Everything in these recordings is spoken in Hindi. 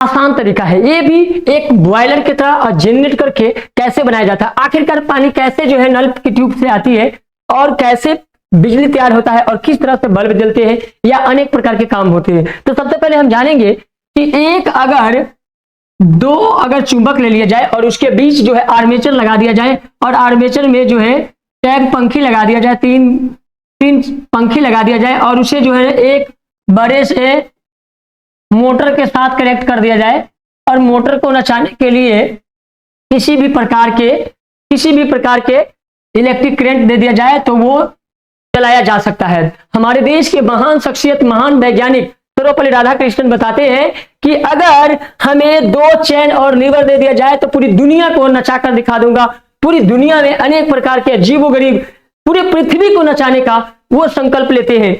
आसान तरीका है। ये भी एक बॉयलर की तरह जनरेट करके कैसे बनाया जाता है, आखिरकार पानी कैसे जो है नल की ट्यूब से आती है और कैसे बिजली तैयार होता है और किस तरह से बल्ब जलते हैं या अनेक प्रकार के काम होते हैं। तो सबसे पहले हम जानेंगे कि अगर चुंबक ले लिया जाए और उसके बीच जो है आर्मेचर लगा दिया जाए और आर्मेचर में जो है टैग पंखी लगा दिया जाए, तीन पंखी लगा दिया जाए और उसे जो है एक बड़े से मोटर के साथ कनेक्ट कर दिया जाए और मोटर को नचाने के लिए किसी भी प्रकार के इलेक्ट्रिक करंट दे दिया जाए तो वो चलाया जा सकता है। हमारे देश के महान शख्सियत, महान वैज्ञानिक सर्वपल्ली राधाकृष्णन बताते हैं कि अगर हमें 2 चैन और लीवर दे दिया जाए तो पूरी दुनिया को नचाकर दिखा दूंगा। पूरी दुनिया में अनेक प्रकार के अजीबोगरीब पूरे पृथ्वी को नचाने का वो संकल्प लेते हैं,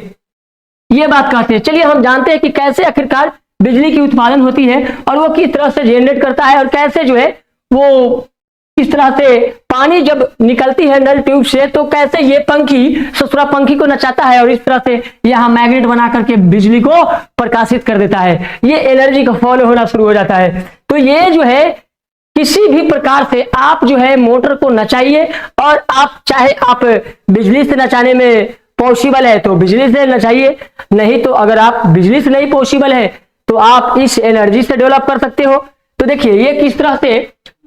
ये बात कहते हैं। चलिए हम जानते हैं कि कैसे आखिरकार बिजली की उत्पादन होती है और वो किस तरह से जनरेट करता है और कैसे जो है वो इस तरह से पानी जब निकलती है नल ट्यूब से तो कैसे ये पंखी ससुरा पंखी को नचाता है और इस तरह से यहां मैग्नेट बना करके बिजली को प्रकाशित कर देता है। ये एनर्जी का फॉलो होना शुरू हो जाता है। तो ये जो है किसी भी प्रकार से आप जो है मोटर को नचाइए और आप चाहे आप बिजली से नचाने में पॉसिबल है तो बिजली से नचाइए, नहीं तो अगर आप बिजली से नहीं पॉसिबल है तो आप इस एनर्जी से डेवलप कर सकते हो। तो देखिए ये किस तरह से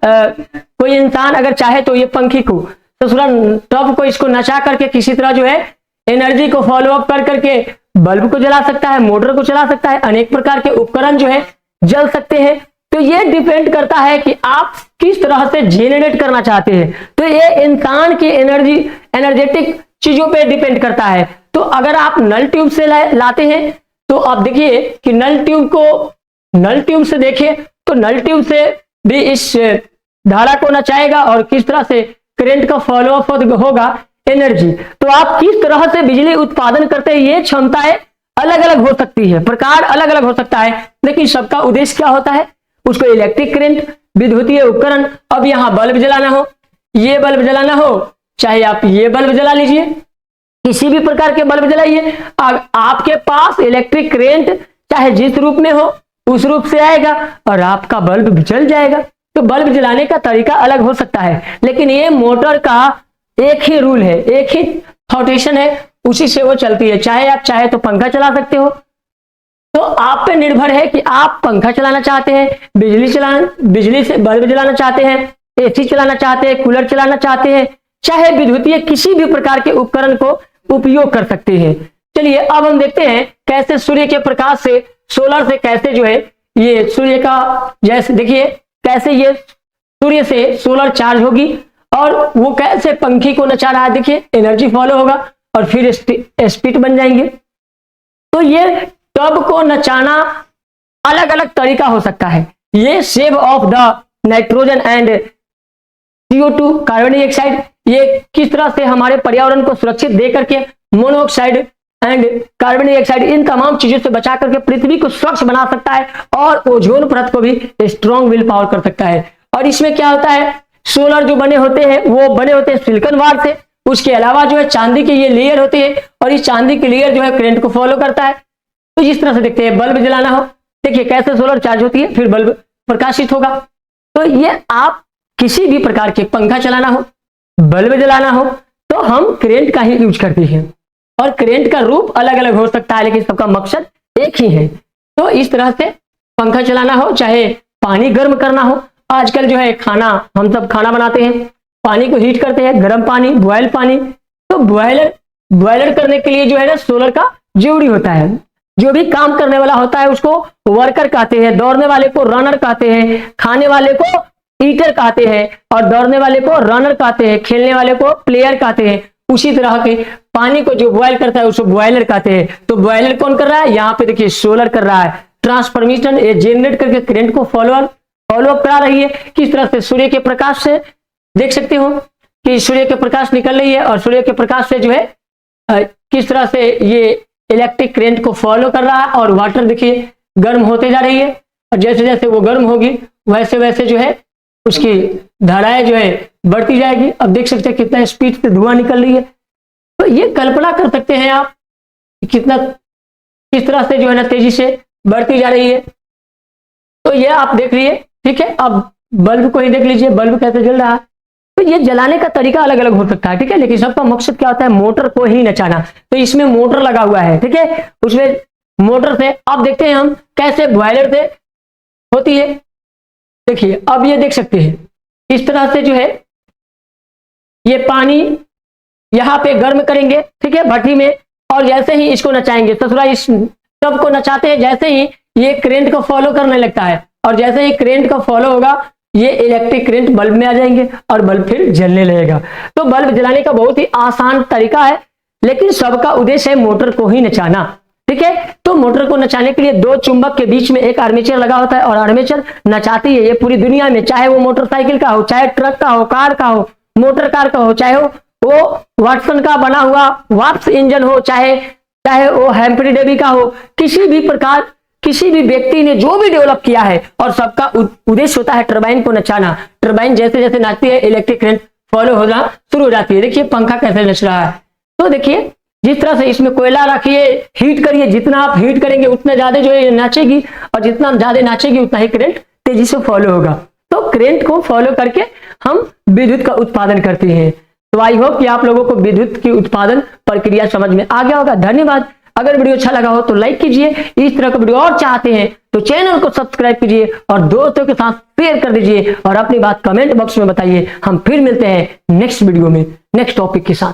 कोई इंसान अगर चाहे तो ये पंखी को ससुरा टॉप को इसको नचा करके किसी तरह जो है एनर्जी को फॉलो अप कर करके बल्ब को जला सकता है, मोटर को चला सकता है, अनेक प्रकार के उपकरण जो है जल सकते हैं। तो ये डिपेंड करता है कि आप किस तरह से जेनरेट करना चाहते हैं। तो ये इंसान की एनर्जेटिक चीजों पे डिपेंड करता है। तो अगर आप नल ट्यूब से लाते हैं तो आप देखिए कि नल ट्यूब से देखिए तो नल ट्यूब से भी इस धारा को नचाएगा और किस तरह से करंट का फॉलो अप होगा एनर्जी। तो आप किस तरह से बिजली उत्पादन करते हैं ये क्षमताएं अलग अलग हो सकती है, प्रकार अलग अलग हो सकता है, लेकिन सबका उद्देश्य क्या होता है, उसको इलेक्ट्रिक करंट, विद्युतीय उपकरण। अब यहां बल्ब जलाना हो, ये बल्ब जलाना हो, चाहे आप ये बल्ब जला लीजिए, किसी भी प्रकार के बल्ब जलाइए, आपके पास इलेक्ट्रिक करंट चाहे जिस रूप में हो उस रूप से आएगा और आपका बल्ब जल जाएगा। तो बल्ब जलाने का तरीका अलग हो सकता है, लेकिन ये मोटर का एक ही रूल है, एक ही थॉटेशन है, उसी से वो चलती है। चाहे आप चाहे तो पंखा चला सकते हो, तो आप पे निर्भर है कि आप पंखा चलाना चाहते हैं, बिजली से बल्ब जलाना चाहते हैं, एसी चलाना चाहते हैं, कूलर चलाना चाहते हैं, चाहे विद्युतीय किसी भी प्रकार के उपकरण को उपयोग कर सकते हैं। चलिए अब हम देखते हैं कैसे सूर्य के प्रकाश से, सोलर से कैसे जो है ये सूर्य का, जैसे देखिए कैसे ये सूर्य से सोलर चार्ज होगी और वो कैसे पंखी को नचा रहा है, देखिए एनर्जी फॉलो होगा और फिर स्पीड बन जाएंगे। तो ये टब को नचाना अलग अलग तरीका हो सकता है। ये save of the nitrogen and CO2 carbon dioxide, ये किस तरह से हमारे पर्यावरण को सुरक्षित दे करके monoxide and carbon dioxide in तमाम चीजों से बचा करके पृथ्वी को स्वच्छ बना सकता है और ओजोन परत को भी स्ट्रॉन्ग विल पावर कर सकता है। और इसमें क्या होता है, सोलर जो बने होते हैं वो बने होते हैं सिलिकॉन वायर से, उसके अलावा जो है चांदी की ये लेयर होती है और इस चांदी की लेयर जो है करंट को फॉलो करता है। तो जिस तरह से देखते हैं बल्ब जलाना हो, देखिए कैसे सोलर चार्ज होती है, फिर बल्ब प्रकाशित होगा। तो ये आप किसी भी प्रकार के पंखा चलाना हो, बल्ब जलाना हो तो हम करंट का ही यूज करते हैं और करंट का रूप अलग अलग हो सकता है, लेकिन सबका मकसद एक ही है। तो इस तरह से पंखा चलाना हो, चाहे पानी गर्म करना हो, आजकल जो है हम सब खाना बनाते हैं, पानी को हीट करते हैं, गर्म पानी, बॉयल पानी। तो बॉयलर करने के लिए जो है ना सोलर का जरूरी होता है। जो भी काम करने वाला होता है उसको वर्कर कहते हैं, दौड़ने वाले को रनर कहते हैं, खाने वाले को ईटर कहते हैं और दौड़ने वाले को रनर कहते हैं, खेलने वाले को प्लेयर कहते हैं। उसी तरह के पानी को जो बॉयल करता है उसको बॉयलर कहते हैं। तो बॉयलर कौन कर रहा है, यहाँ पे देखिए सोलर कर रहा है, ट्रांसफॉर्मेशन ये जनरेट करके करंट को फॉलो अप करा रही है। किस तरह से सूर्य के प्रकाश से देख सकते हो कि सूर्य के प्रकाश निकल रही है और सूर्य के प्रकाश से जो है किस तरह से ये इलेक्ट्रिक करंट को फॉलो कर रहा है और वाटर देखिए गर्म होते जा रही है और जैसे जैसे वो गर्म होगी वैसे वैसे जो है उसकी धाराएं जो है बढ़ती जाएगी। अब देख सकते हैं कितना स्पीड से धुआं निकल रही है। तो ये कल्पना कर सकते हैं आप कितना किस तरह से जो है ना तेजी से बढ़ती जा रही है। तो तो ये आप देख लीजिए, ठीक है। अब बल्ब को ही देख लीजिए, बल्ब कैसे जल रहा है। तो ये जलाने का तरीका अलग अलग हो सकता है, ठीक है, लेकिन सबका मकसद क्या होता है, मोटर को ही नचाना। तो इसमें मोटर लगा हुआ है, ठीक है, उसमें मोटर से अब देखते हैं हम कैसे बॉयलर से होती है। देखिए अब ये देख सकते हैं, इस तरह से जो है ये पानी यहाँ पे गर्म करेंगे, ठीक है, भट्टी में, और जैसे ही इसको नचाएंगे, ससुरा इस टब को नचाते हैं, जैसे ही ये करंट को फॉलो करने लगता है, और जैसे ही करंट को फॉलो होगा ये इलेक्ट्रिक करंट बल्ब में आ जाएंगे और बल्ब फिर जलने लगेगा। तो बल्ब जलाने का बहुत ही आसान तरीका है, लेकिन सबका उद्देश्य है मोटर को ही नचाना, ठीक है। तो मोटर को नचाने के लिए दो चुंबक के बीच में एक आर्मेचर लगा होता है, और आर्मेचर नचाती है ये पूरी दुनिया में, चाहे वो मोटरसाइकिल का हो, चाहे ट्रक का हो, कार का हो, मोटर कार का हो, चाहे वो वाटसन का बना हुआ वाप्स इंजन हो, चाहे वो हेम्फ्री डेवी का हो, किसी भी प्रकार किसी भी व्यक्ति ने जो भी डेवलप किया है, और सबका उद्देश्य होता है टरबाइन को नचाना। टरबाइन जैसे जैसे नाचती है इलेक्ट्रिक करंट फॉलो होना शुरू हो जाती है। देखिए पंखा कैसे नच रहा है। तो देखिए जिस तरह से इसमें कोयला रखिए, हीट करिए, जितना आप हीट करेंगे उतना ज्यादा जो है नाचेगी, और जितना ज्यादा नाचेगी उतना ही करंट तेजी से फॉलो होगा। तो करंट को फॉलो करके हम विद्युत का उत्पादन करते हैं। तो आई होप कि आप लोगों को विद्युत की उत्पादन प्रक्रिया समझ में आ गया होगा। धन्यवाद। अगर वीडियो अच्छा लगा हो तो लाइक कीजिए, इस तरह का वीडियो और चाहते हैं तो चैनल को सब्सक्राइब कीजिए और दोस्तों के साथ शेयर कर दीजिए, और अपनी बात कमेंट बॉक्स में बताइए। हम फिर मिलते हैं नेक्स्ट वीडियो में नेक्स्ट टॉपिक के साथ।